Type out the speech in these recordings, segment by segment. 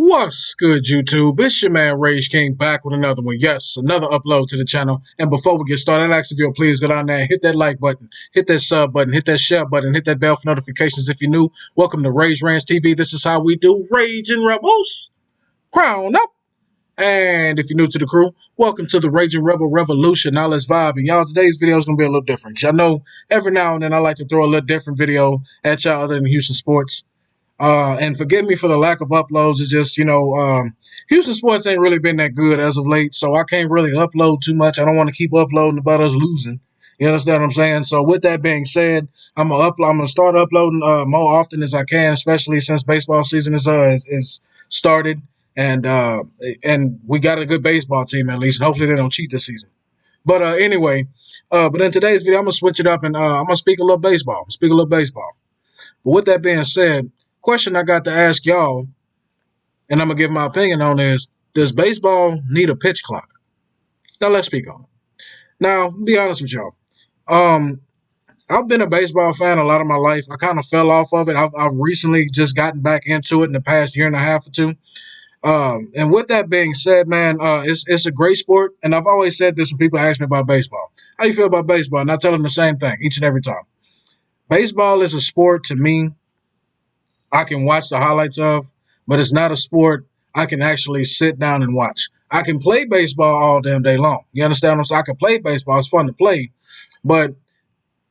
What's good, YouTube? It's your man Rage King back with another one. Yes, another upload to the channel. And before we get started, I ask if you'll please go down there and hit that like button, hit that sub button, hit that share button, hit that bell for notifications if you're new. Welcome to Rage Rants TV. This is how we do Raging Rebels. Crown up. And if you're new to the crew, welcome to the Raging Rebel Revolution. Now let's vibe. And y'all, today's video is going to be a little different. Y'all know every now and then I like to throw a little different video at y'all other than Houston sports. And forgive me for the lack of uploads. It's just, Houston sports ain't really been that good as of late, so I can't really upload too much. I don't want to keep uploading about us losing. You understand what I'm saying? So with that being said, I'm gonna start uploading more often as I can, especially since baseball season is started, and we got a good baseball team at least, and hopefully they don't cheat this season. But anyway, but in today's video, I'm gonna switch it up and I'm gonna speak a little baseball. But with that being said, question I got to ask y'all, and I'm going to give my opinion on is, does baseball need a pitch clock? Now, let's speak on it. Now, be honest with y'all. I've been a baseball fan a lot of my life. I kind of fell off of it. I've recently just gotten back into it in the past year and a half or two. And with that being said, man, it's a great sport. And I've always said this when people ask me about baseball. How you feel about baseball? And I tell them the same thing each and every time. Baseball is a sport to me I can watch the highlights of, but it's not a sport I can actually sit down and watch. I can play baseball all damn day long. You understand what I'm saying? I can play baseball. It's fun to play. But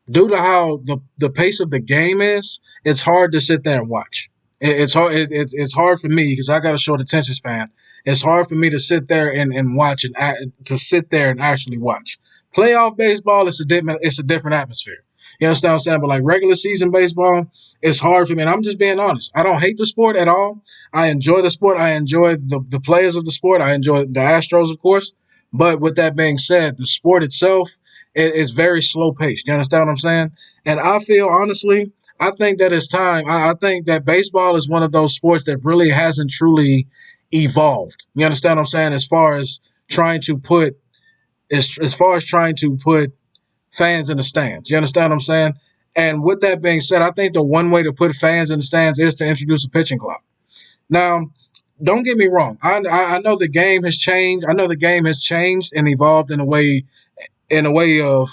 due to how the pace of the game is, it's hard to sit there and watch. It's hard. It's hard for me because I got a short attention span. It's hard for me to sit there and watch and to sit there and actually watch. Playoff baseball is it's a different atmosphere. You understand what I'm saying? But like regular season baseball, it's hard for me. And I'm just being honest. I don't hate the sport at all. I enjoy the sport. I enjoy the players of the sport. I enjoy the Astros, of course. But with that being said, the sport itself is very slow paced. You understand what I'm saying? And I feel, honestly, I think that it's time. I think that baseball is one of those sports that really hasn't truly evolved. You understand what I'm saying? As far as trying to put fans in the stands. You understand what I'm saying? And with that being said, I think the one way to put fans in the stands is to introduce a pitching clock. Now, don't get me wrong. I know the game has changed. I know the game has changed and evolved in a way of,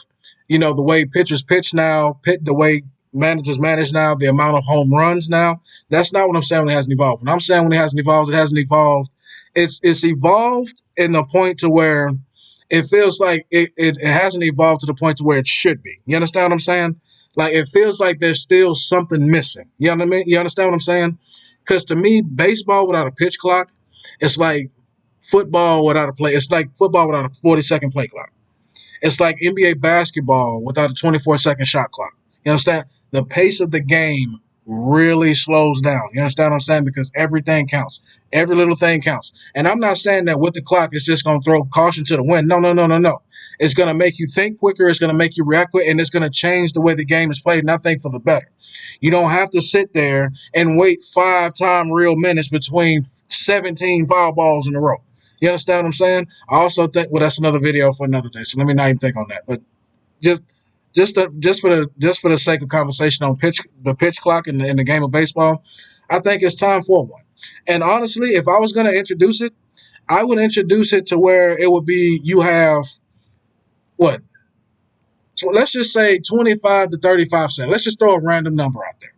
the way pitchers pitch now, the way managers manage now, the amount of home runs now. That's not what I'm saying when it hasn't evolved. When I'm saying when it hasn't evolved, it hasn't evolved. It's evolved in the point to where it feels like it hasn't evolved to the point to where it should be. You understand what I'm saying? Like, it feels like there's still something missing. You know what I mean? You understand what I'm saying? Because to me, baseball without a pitch clock, it's like football without a play. It's like football without a 40-second play clock. It's like NBA basketball without a 24-second shot clock. You understand? The pace of the game really slows down. You understand what I'm saying? Because everything counts. Every little thing counts. And I'm not saying that with the clock, it's just going to throw caution to the wind. No. It's going to make you think quicker. It's going to make you react quick. And it's going to change the way the game is played. And I think for the better. You don't have to sit there and wait 5 real minutes between 17 foul balls in a row. You understand what I'm saying? I also think, well, that's another video for another day. So let me not even think on that. But just for the sake of conversation on the pitch clock in the game of baseball, I think it's time for one. And honestly, if I was going to introduce it, I would introduce it to where it would be you have what? So let's just say 25 to 35 cents. Let's just throw a random number out there.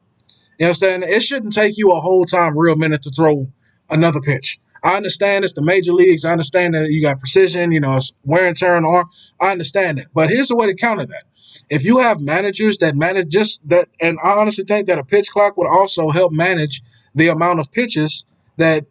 You understand? It shouldn't take you a whole real minute to throw another pitch. I understand it's the major leagues. I understand that you got precision, it's wear and tear on the arm. I understand that. But here's a way to counter that. If you have managers that manage just that, and I honestly think that a pitch clock would also help manage the amount of pitches that,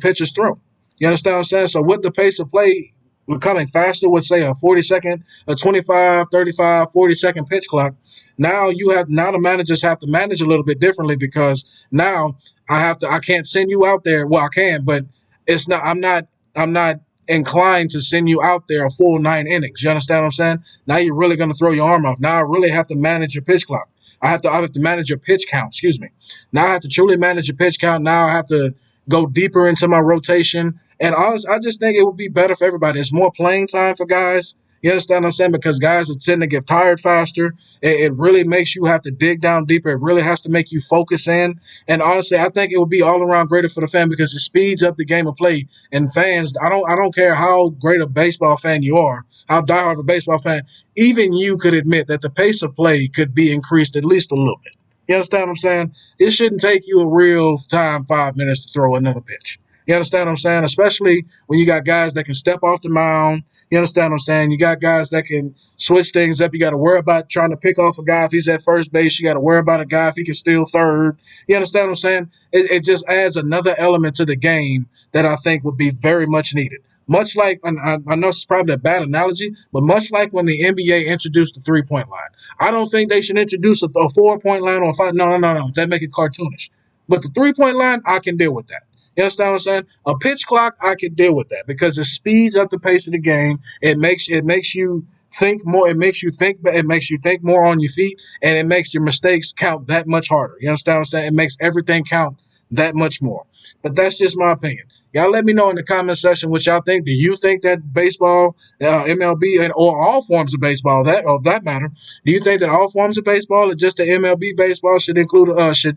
pitchers throw. You understand what I'm saying? So with the pace of play becoming faster with, say, a 40-second, a 25, 35, 40-second pitch clock, now the managers have to manage a little bit differently because now I can't send you out there. Well, I can, but I'm not inclined to send you out there a full 9 innings. You understand what I'm saying? Now you're really going to throw your arm off. Now I really have to manage your pitch clock. I have to manage your pitch count. Excuse me. Now I have to truly manage your pitch count. Now I have to go deeper into my rotation. And honestly, I just think it would be better for everybody. It's more playing time for guys. You understand what I'm saying? Because guys are tend to get tired faster. It really makes you have to dig down deeper. It really has to make you focus in. And honestly, I think it would be all around greater for the fan because it speeds up the game of play. And fans, I don't care how great a baseball fan you are, how diehard of a baseball fan, even you could admit that the pace of play could be increased at least a little bit. You understand what I'm saying? It shouldn't take you a real time 5 minutes to throw another pitch. You understand what I'm saying? Especially when you got guys that can step off the mound. You understand what I'm saying? You got guys that can switch things up. You got to worry about trying to pick off a guy if he's at first base. You got to worry about a guy if he can steal third. You understand what I'm saying? It just adds another element to the game that I think would be very much needed. Much like, and I know it's probably a bad analogy, but much like when the NBA introduced the 3-point line. I don't think they should introduce a 4-point line or a 5. No. That make it cartoonish. But the 3-point line, I can deal with that. You understand what I'm saying? A pitch clock, I can deal with that because it speeds up the pace of the game. It makes you think more. It makes you think more on your feet, and it makes your mistakes count that much harder. You understand what I'm saying? It makes everything count that much more. But that's just my opinion. Y'all let me know in the comment section what y'all think. Do you think that baseball, MLB, or all forms of baseball, that of that matter, do you think that all forms of baseball, or just the MLB baseball, should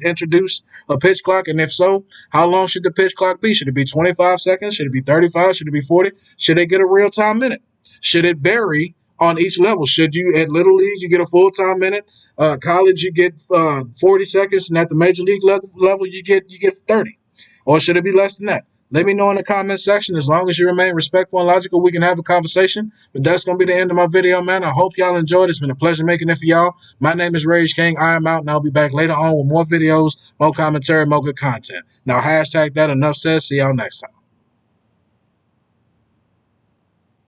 introduce a pitch clock? And if so, how long should the pitch clock be? Should it be 25 seconds? Should it be 35? Should it be 40? Should they get a real time minute? Should it vary on each level? Should you at Little League you get a full time minute? College you get 40 seconds, and at the major league level you get 30, or should it be less than that? Let me know in the comment section. As long as you remain respectful and logical, we can have a conversation. But that's going to be the end of my video, man. I hope y'all enjoyed. It's been a pleasure making it for y'all. My name is Rage King. I am out, and I'll be back later on with more videos, more commentary, more good content. Now, hashtag that. Enough said. See y'all next time.